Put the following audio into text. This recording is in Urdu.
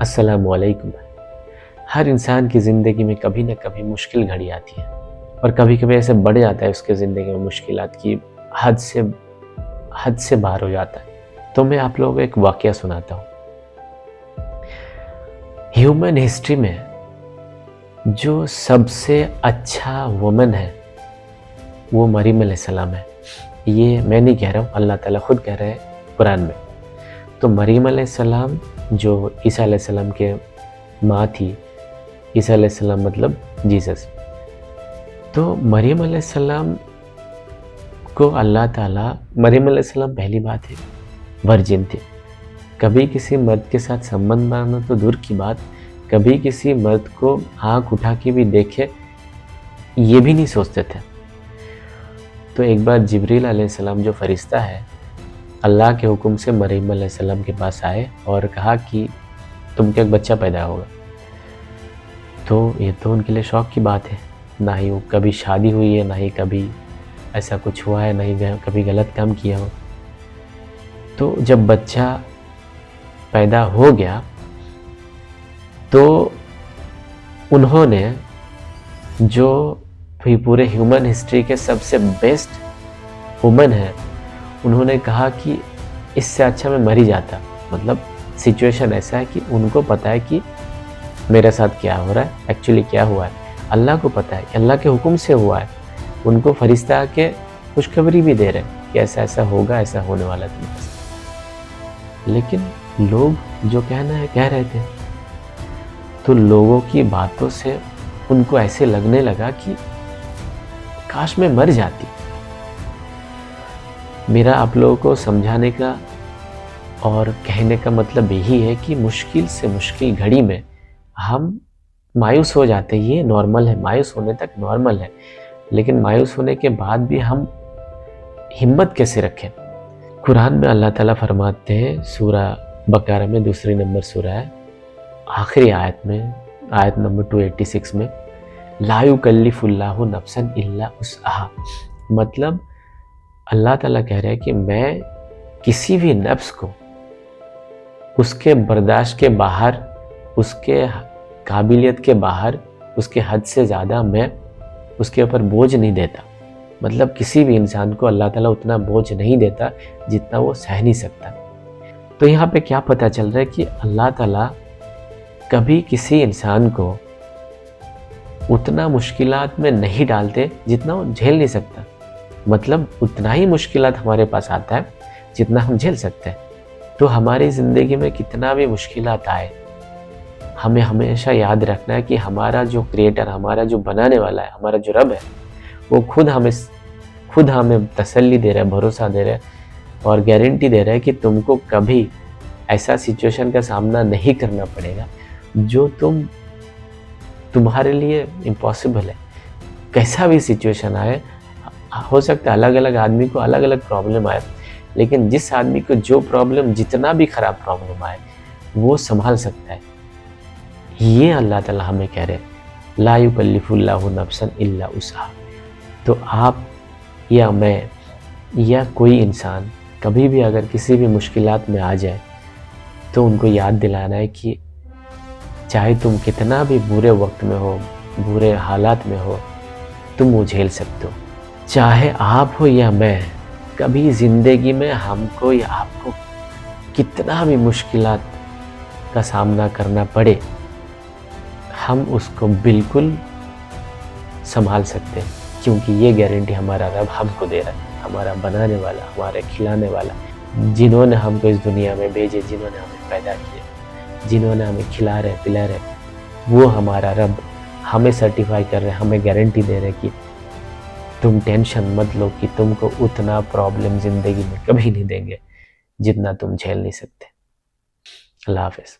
السلام علیکم۔ ہر انسان کی زندگی میں کبھی نہ کبھی مشکل گھڑی آتی ہے اور کبھی کبھی ایسے بڑھ جاتا ہے اس کے زندگی میں مشکلات کی حد سے باہر ہو جاتا ہے۔ تو میں آپ لوگوں کو ایک واقعہ سناتا ہوں۔ ہیومن ہسٹری میں جو سب سے اچھا وومن ہے وہ مریم علیہ السلام ہے۔ یہ میں نہیں کہہ رہا ہوں، اللہ تعالیٰ خود کہہ رہے ہیں قرآن میں۔ تو مریم علیہ السلام جو عیسیٰ علیہ السلام کے ماں تھی، عیسیٰ علیہ السلام مطلب جیسس، تو مریم علیہ السلام کو اللہ تعالیٰ، مریم علیہ السلام پہلی بات ہے ورجن تھی، کبھی کسی مرد کے ساتھ سنبندھ باندھنا تو دور کی بات، کبھی کسی مرد کو آنکھ اٹھا کے بھی دیکھے یہ بھی نہیں سوچتے تھے۔ تو ایک بار جبریل علیہ السلام جو فرشتہ ہے اللہ کے حکم سے مریم علیہ السلام کے پاس آئے اور کہا کہ تم کو ایک بچہ پیدا ہوگا۔ تو یہ تو ان کے لیے شوق کی بات ہے، نہ ہی وہ کبھی شادی ہوئی ہے، نہ ہی کبھی ایسا کچھ ہوا ہے، نہ ہی کبھی غلط کام کیا ہو۔ تو جب بچہ پیدا ہو گیا تو انہوں نے جو پورے ہیومن ہسٹری کے سب سے بیسٹ وومن ہے، انہوں نے کہا کہ اس سے اچھا میں مر ہی جاتا۔ مطلب سچویشن ایسا ہے کہ ان کو پتہ ہے کہ میرے ساتھ کیا ہو رہا ہے، ایکچولی کیا ہوا ہے، اللہ کو پتہ ہے کہ اللہ کے حکم سے ہوا ہے۔ ان کو فرشتہ آ کے خوشخبری بھی دے رہے ہیں کہ ایسا ایسا ہوگا، ایسا ہونے والا تمہارے ساتھ۔ لیکن لوگ جو کہنا ہے کہہ رہے تھے، تو لوگوں کی باتوں سے ان کو ایسے لگنے لگا کہ کاش میں مر جاتی۔ میرا آپ لوگوں کو سمجھانے کا اور کہنے کا مطلب یہی ہے کہ مشکل سے مشکل گھڑی میں ہم مایوس ہو جاتے ہیں، یہ نارمل ہے، مایوس ہونے تک نارمل ہے، لیکن مایوس ہونے کے بعد بھی ہم ہمت کیسے رکھیں؟ قرآن میں اللہ تعالیٰ فرماتے ہیں، سورہ بقرہ میں 2 نمبر سورہ ہے، آخری آیت میں، آیت نمبر 286 میں، لا یکلف اللہ نفسا الا وسعها، مطلب اللہ تعالیٰ کہہ رہے ہیں کہ میں کسی بھی نفس کو اس کے برداشت کے باہر، اس کے قابلیت کے باہر، اس کے حد سے زیادہ میں اس کے اوپر بوجھ نہیں دیتا۔ مطلب کسی بھی انسان کو اللہ تعالیٰ اتنا بوجھ نہیں دیتا جتنا وہ سہ نہیں سکتا۔ تو یہاں پہ کیا پتہ چل رہا ہے کہ اللہ تعالیٰ کبھی کسی انسان کو اتنا مشکلات میں نہیں ڈالتے جتنا وہ جھیل نہیں سکتا۔ مطلب اتنا ہی مشکلات ہمارے پاس آتا ہے جتنا ہم جھیل سکتے ہیں۔ تو ہماری زندگی میں کتنا بھی مشکلات آئے، ہمیں ہمیشہ یاد رکھنا ہے کہ ہمارا جو کریٹر، ہمارا جو بنانے والا ہے، ہمارا جو رب ہے، وہ خود ہمیں تسلی دے رہا ہے، بھروسہ دے رہا ہے اور گارنٹی دے رہا ہے کہ تم کو کبھی ایسا سچویشن کا سامنا نہیں کرنا پڑے گا جو تمہارے لیے امپاسبل ہے۔ کیسا بھی سچویشن آئے، ہو سکتا ہے الگ الگ آدمی کو الگ الگ پرابلم آئے، لیکن جس آدمی کو جو پرابلم، جتنا بھی خراب پرابلم آئے، وہ سنبھال سکتا ہے۔ یہ اللہ تعالیٰ ہمیں کہہ رہے ہیں، لا یکلف اللہ نفسا الا وسعها۔ تو آپ یا میں یا کوئی انسان کبھی بھی اگر کسی بھی مشکلات میں آ جائے تو ان کو یاد دلانا ہے کہ چاہے تم کتنا بھی برے وقت میں ہو، برے حالات میں ہو، تم وہ جھیل سکتے ہو۔ چاہے آپ ہو یا میں، کبھی زندگی میں ہم کو یا آپ کو کتنا بھی مشکلات کا سامنا کرنا پڑے، ہم اس کو بالکل سنبھال سکتے ہیں، کیونکہ یہ گارنٹی ہمارا رب ہم کو دے رہا ہے، ہمارا بنانے والا، ہمارے کھلانے والا، جنہوں نے ہم کو اس دنیا میں بھیجے، جنہوں نے ہمیں پیدا کیا، جنہوں نے ہمیں کھلا رہے پلا رہے، وہ ہمارا رب ہمیں سرٹیفائی کر رہے، ہمیں گارنٹی دے رہے کہ تم ٹینشن مت لو کہ تم کو اتنا پرابلم زندگی میں کبھی نہیں دیں گے جتنا تم جھیل نہیں سکتے۔ اللہ حافظ۔